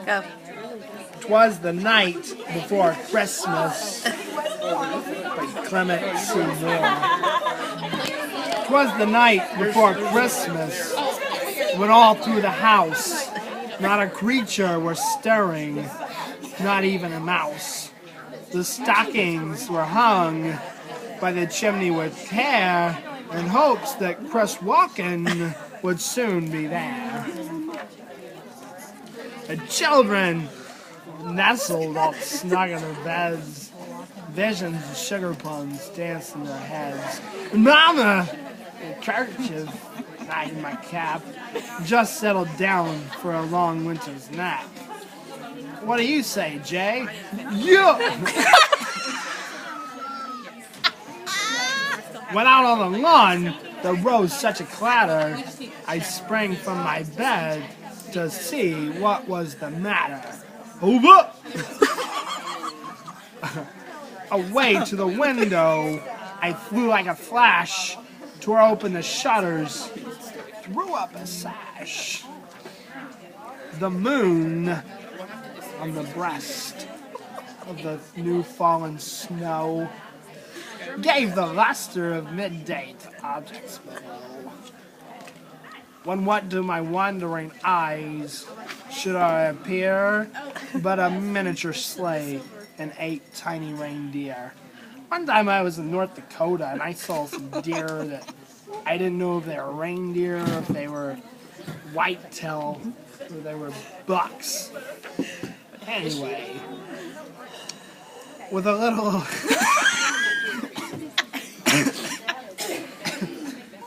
Go. 'Twas the night before Christmas by Clement C. Moore. 'Twas the night before Christmas when all through the house not a creature was stirring, not even a mouse. The stockings were hung by the chimney with care in hopes that Chris Walken would soon be there. The children nestled all snug in their beds. Visions of sugar plums danced in their heads. Mama, the kerchief, not in my cap, just settled down for a long winter's nap. What do you say, Jay? Yeah! Went out on the lawn, there rose such a clatter, I sprang from my bed to see what was the matter. Over! Away to the window, I flew like a flash, tore open the shutters, threw up a sash. The moon on the breast of the new fallen snow gave the luster of midday to objects below. When what to my wandering eyes should I appear but a miniature sleigh and 8 tiny reindeer? One time I was in North Dakota and I saw some deer that I didn't know if they were reindeer, or if they were whitetail, or they were bucks. Anyway, with a little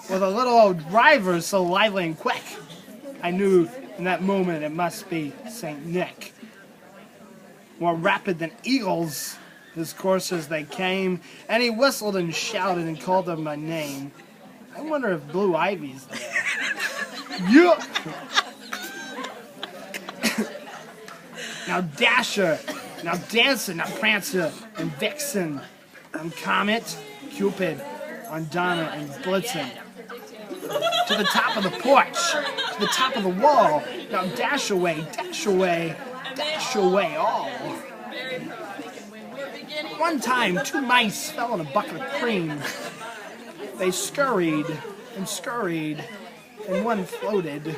with a little old driver so lively and quick, I knew in that moment it must be St. Nick. More rapid than eagles, his coursers they came, and he whistled and shouted and called them by name. I wonder if Blue Ivy's there. Yeah! Now Dasher, now Dancer, now Prancer and Vixen, on Comet, Cupid, on Donna and Blitzen. To the top of the porch, to the top of the wall, now dash away, dash away, dash away all. One time, 2 mice fell in a bucket of cream. They scurried and scurried, and one floated.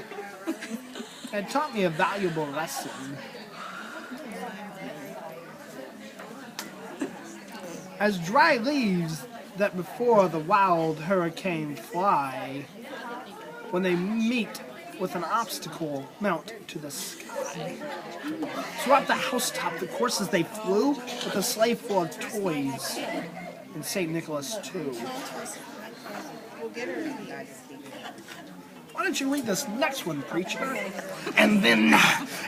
It taught me a valuable lesson. As dry leaves that before the wild hurricane fly, when they meet with an obstacle, mount to the sky. So up the housetop, the courses they flew, with a sleigh full of toys, and St. Nicholas too. Why don't you read this next one, preacher? And then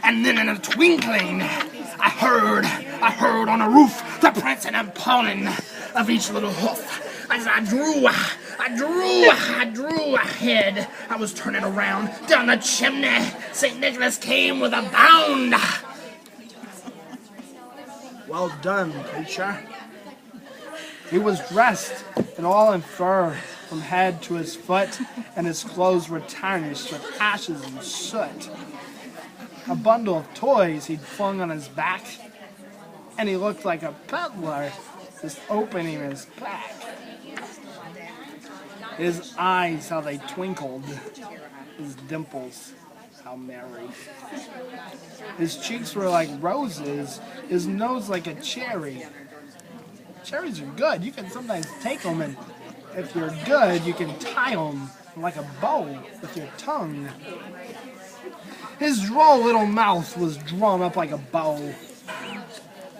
in a twinkling, I heard on a roof the prancing and pawing of each little hoof. As I drew ahead, I was turning around down the chimney. St. Nicholas came with a bound. Well done, preacher. He was dressed in all in fur from head to his foot, and his clothes were tarnished with ashes and soot. A bundle of toys he'd flung on his back, and he looked like a peddler just opening his pack. His eyes, how they twinkled, his dimples, how merry. His cheeks were like roses, his nose like a cherry. Cherries are good. You can sometimes take them, and if you're good, you can tie them like a bow with your tongue. His droll little mouth was drawn up like a bow,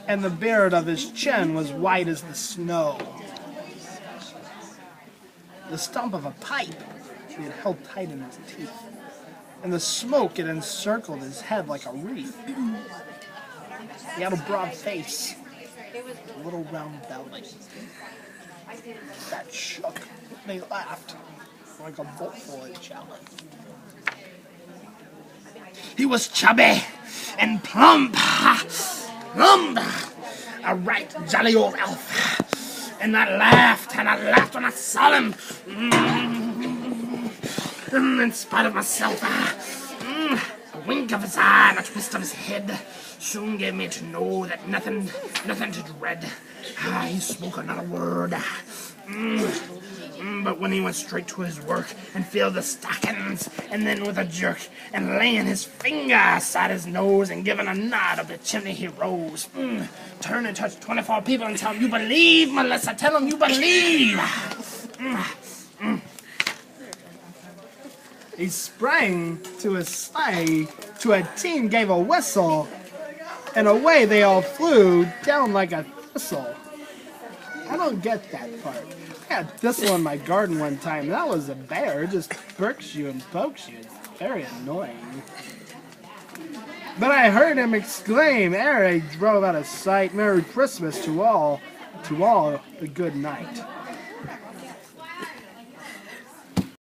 and the beard of his chin was white as the snow. The stump of a pipe he had held tight in his teeth, and the smoke had encircled his head like a wreath. He had a broad face, a little round belly that shook. They laughed like a boatful of jelly. He was chubby and plump, a right jolly old elf. And I laughed when I saw him. In spite of myself, wink of his eye and a twist of his head soon gave me to know that nothing to dread. He spoke not a word. But when he went straight to his work and filled the stockings, and then with a jerk and laying his finger aside his nose and giving a nod up the chimney, he rose. Turn and touch 24 people and tell them you believe, Melissa. Tell them you believe. He sprang to his sleigh, to a team gave a whistle, and away they all flew down like a thistle. I don't get that part. I had a thistle in my garden one time, and that was a bear. It just perks you and pokes you. It's very annoying. But I heard him exclaim ere he drove out of sight, Merry Christmas to all a good night.